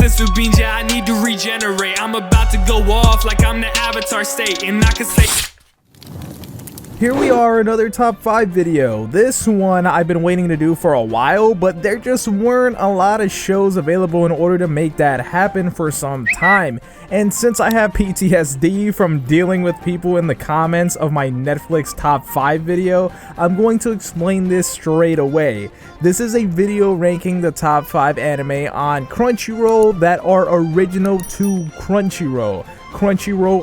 Mr. Beans, yeah, I need to regenerate. I'm about to go off like I'm the Avatar state, and I can say. Here we are, another top 5 video. This one I've been waiting to do for a while, but there just weren't a lot of shows available in order to make that happen for some time. And since I have PTSD from dealing with people in the comments of my Netflix top 5 video, I'm going to explain this straight away. This is a video ranking the top 5 anime on Crunchyroll that are original to Crunchyroll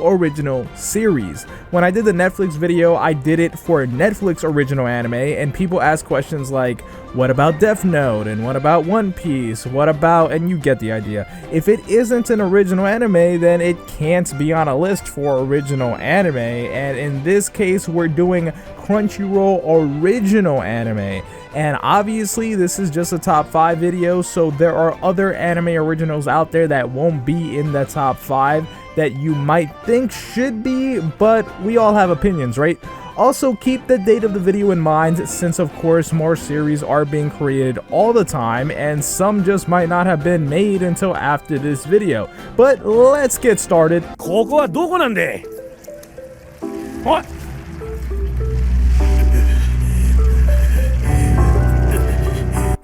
original series. When I did the Netflix video, I did it for Netflix original anime, and people ask questions like, what about Death Note, and what about One Piece, what about, and you get the idea. If it isn't an original anime, then it can't be on a list for original anime, and in this case we're doing Crunchyroll original anime. And obviously this is just a top 5 video, so there are other anime originals out there that won't be in the top 5 that you might think should be, but we all have opinions, right? Also, keep the date of the video in mind, since of course more series are being created all the time, and some just might not have been made until after this video. But let's get started.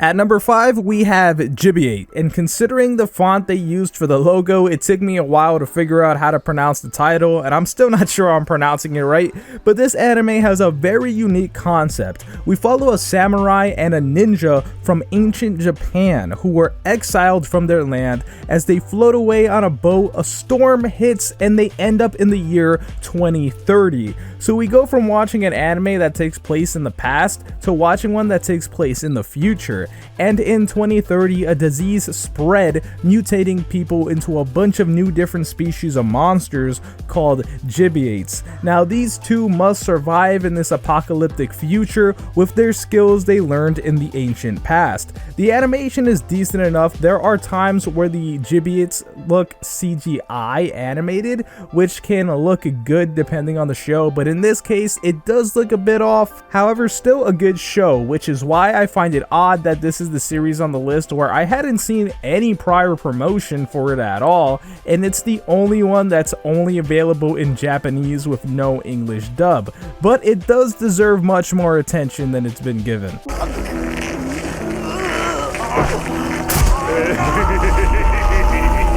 At number 5, we have Gibiate, and considering the font they used for the logo, it took me a while to figure out how to pronounce the title, and I'm still not sure I'm pronouncing it right, but this anime has a very unique concept. We follow a samurai and a ninja from ancient Japan who were exiled from their land. As they float away on a boat, a storm hits and they end up in the year 2030. So we go from watching an anime that takes place in the past to watching one that takes place in the future. And in 2030, a disease spread, mutating people into a bunch of new different species of monsters called Gibiates. Now these two must survive in this apocalyptic future with their skills they learned in the ancient past. The animation is decent enough. There are times where the Gibiates look CGI animated, which can look good depending on the show, but in this case it does look a bit off. However, still a good show, which is why I find it odd that this is the series on the list where I hadn't seen any prior promotion for it at all, and it's the only one that's only available in Japanese with no English dub. But it does deserve much more attention than it's been given.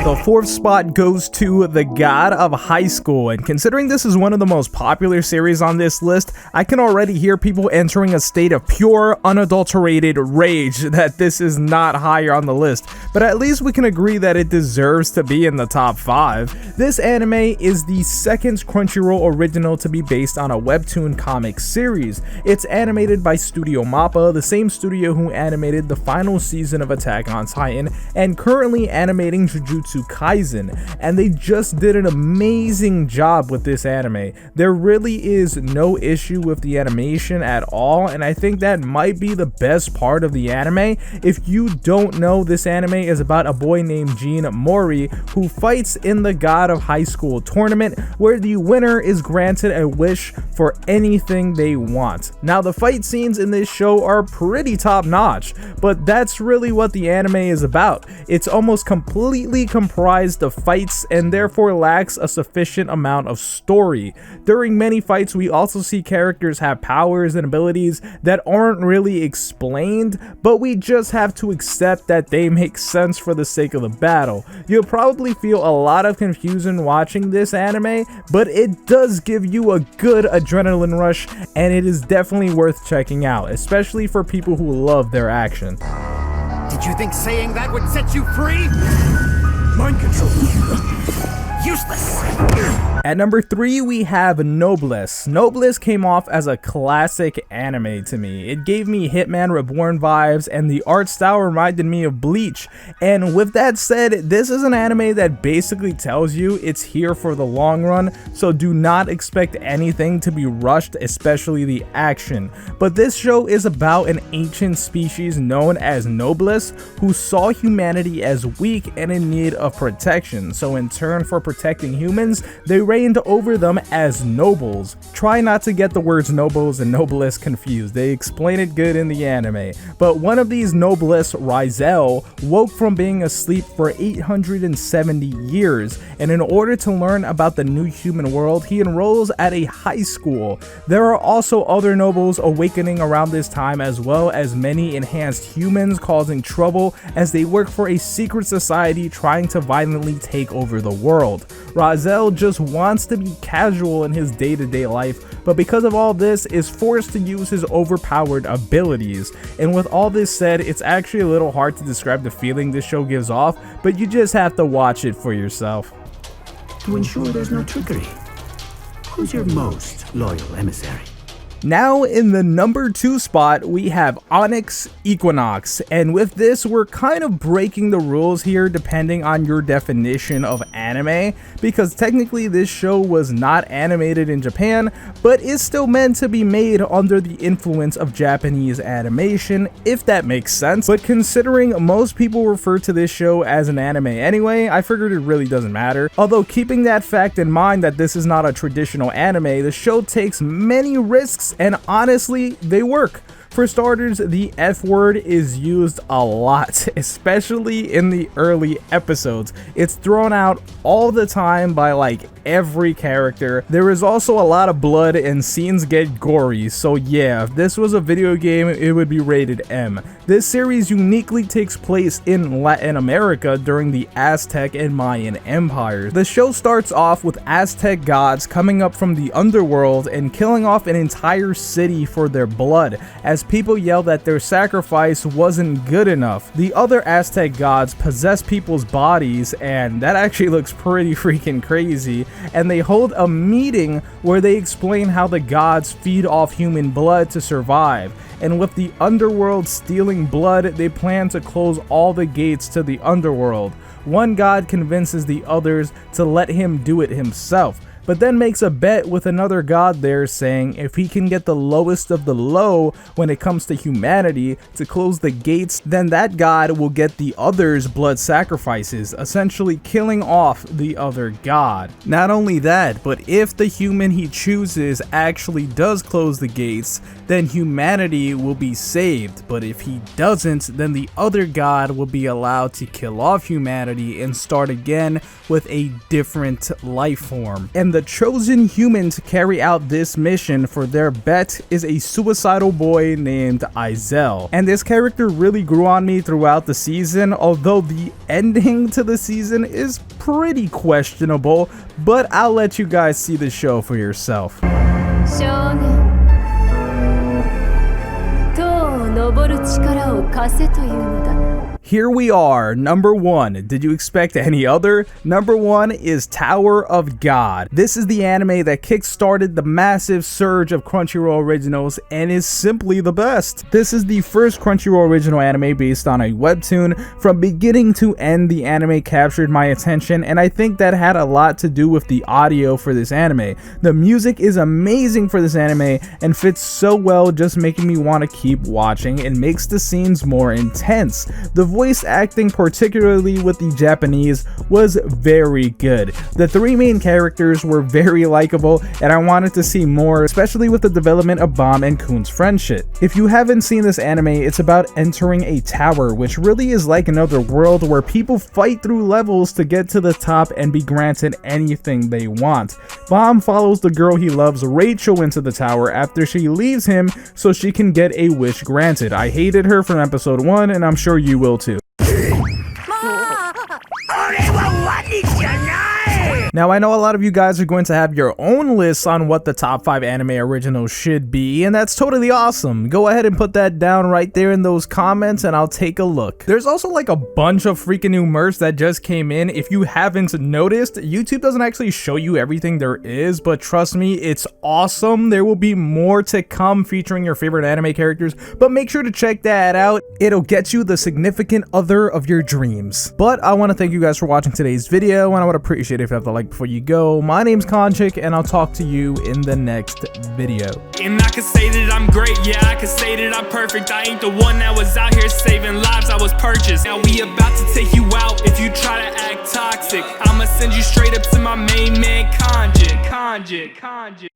The 4th spot goes to The God of High School, and considering this is one of the most popular series on this list, I can already hear people entering a state of pure, unadulterated rage that this is not higher on the list, but at least we can agree that it deserves to be in the top 5. This anime is the second Crunchyroll original to be based on a webtoon comic series. It's animated by Studio Mappa, the same studio who animated the final season of Attack on Titan, and currently animating Jujutsu Kaisen, and they just did an amazing job with this anime. There really is no issue with the animation at all, and I think that might be the best part of the anime. If you don't know, this anime is about a boy named Gene Mori who fights in the God of High School tournament, where the winner is granted a wish for anything they want. Now the fight scenes in this show are pretty top notch, but that's really what the anime is about. It's almost completely comprised of fights and therefore lacks a sufficient amount of story. During many fights, we also see characters have powers and abilities that aren't really explained, but we just have to accept that they make sense for the sake of the battle. You'll probably feel a lot of confusion watching this anime, but it does give you a good adrenaline rush, and it is definitely worth checking out, especially for people who love their action. Did you think saying that would set you free? Mind control. Useless. At number 3, we have Noblesse. Noblesse came off as a classic anime to me. It gave me Hitman Reborn vibes, and the art style reminded me of Bleach. And with that said, this is an anime that basically tells you it's here for the long run, so do not expect anything to be rushed, especially the action. But this show is about an ancient species known as Noblesse who saw humanity as weak and in need of protection. So in turn for protecting humans, they reigned over them as nobles. Try not to get the words nobles and noblesse confused, they explain it good in the anime. But one of these noblesse, Rizel, woke from being asleep for 870 years, and in order to learn about the new human world, he enrolls at a high school. There are also other nobles awakening around this time, as well as many enhanced humans causing trouble as they work for a secret society trying to violently take over the world. Rizel just wants to be casual in his day-to-day life, but because of all this is forced to use his overpowered abilities. And with all this said, it's actually a little hard to describe the feeling this show gives off, but you just have to watch it for yourself. To ensure there's no trickery, who's your most loyal emissary? Now in the number 2 spot, we have Onyx Equinox, and with this we're kind of breaking the rules here depending on your definition of anime, because technically this show was not animated in Japan, but is still meant to be made under the influence of Japanese animation, if that makes sense. But considering most people refer to this show as an anime anyway, I figured it really doesn't matter. Although keeping that fact in mind that this is not a traditional anime, the show takes many risks, and honestly, they work. For starters, the F word is used a lot, especially in the early episodes. It's thrown out all the time by like every character. There is also a lot of blood and scenes get gory, so yeah, if this was a video game, it would be rated M. This series uniquely takes place in Latin America during the Aztec and Mayan empires. The show starts off with Aztec gods coming up from the underworld and killing off an entire city for their blood, as people yell that their sacrifice wasn't good enough. The other Aztec gods possess people's bodies, and that actually looks pretty freaking crazy, and they hold a meeting where they explain how the gods feed off human blood to survive. And with the underworld stealing blood, they plan to close all the gates to the underworld. One god convinces the others to let him do it himself, but then makes a bet with another god there, saying if he can get the lowest of the low when it comes to humanity to close the gates, then that god will get the other's blood sacrifices, essentially killing off the other god. Not only that, but if the human he chooses actually does close the gates, then humanity will be saved, but if he doesn't, then the other god will be allowed to kill off humanity and start again with a different life form. And the chosen human to carry out this mission for their bet is a suicidal boy named Izel. And this character really grew on me throughout the season, although the ending to the season is pretty questionable, but I'll let you guys see the show for yourself. 少年塔を登る力を貸せというのだ。 Here we are, number 1. Did you expect any other? Number 1 is Tower of God. This is the anime that kickstarted the massive surge of Crunchyroll originals and is simply the best. This is the first Crunchyroll original anime based on a webtoon. From beginning to end, the anime captured my attention, and I think that had a lot to do with the audio for this anime. The music is amazing for this anime and fits so well, just making me want to keep watching and makes the scenes more intense. The voice acting, particularly with the Japanese, was very good. The 3 main characters were very likable, and I wanted to see more, especially with the development of Bomb and Kun's friendship. If you haven't seen this anime, it's about entering a tower, which really is like another world where people fight through levels to get to the top and be granted anything they want. Bomb follows the girl he loves, Rachel, into the tower after she leaves him so she can get a wish granted. I hated her from episode 1, and I'm sure you will too. Now, I know a lot of you guys are going to have your own lists on what the top 5 anime originals should be, and that's totally awesome. Go ahead and put that down right there in those comments and I'll take a look. There's also like a bunch of freaking new merch that just came in. If you haven't noticed, YouTube doesn't actually show you everything there is, but trust me, it's awesome. There will be more to come featuring your favorite anime characters, but make sure to check that out. It'll get you the significant other of your dreams. But I want to thank you guys for watching today's video, and I would appreciate it if you have the like point before you go. My name's Konchik, and I'll talk to you in the next video. And I could say that I'm great, yeah, I could say that I'm perfect. I ain't the one that was out here saving lives, I was purchased. Now we about to take you out if you try to act toxic. I'ma send you straight up to my main man, Konchik.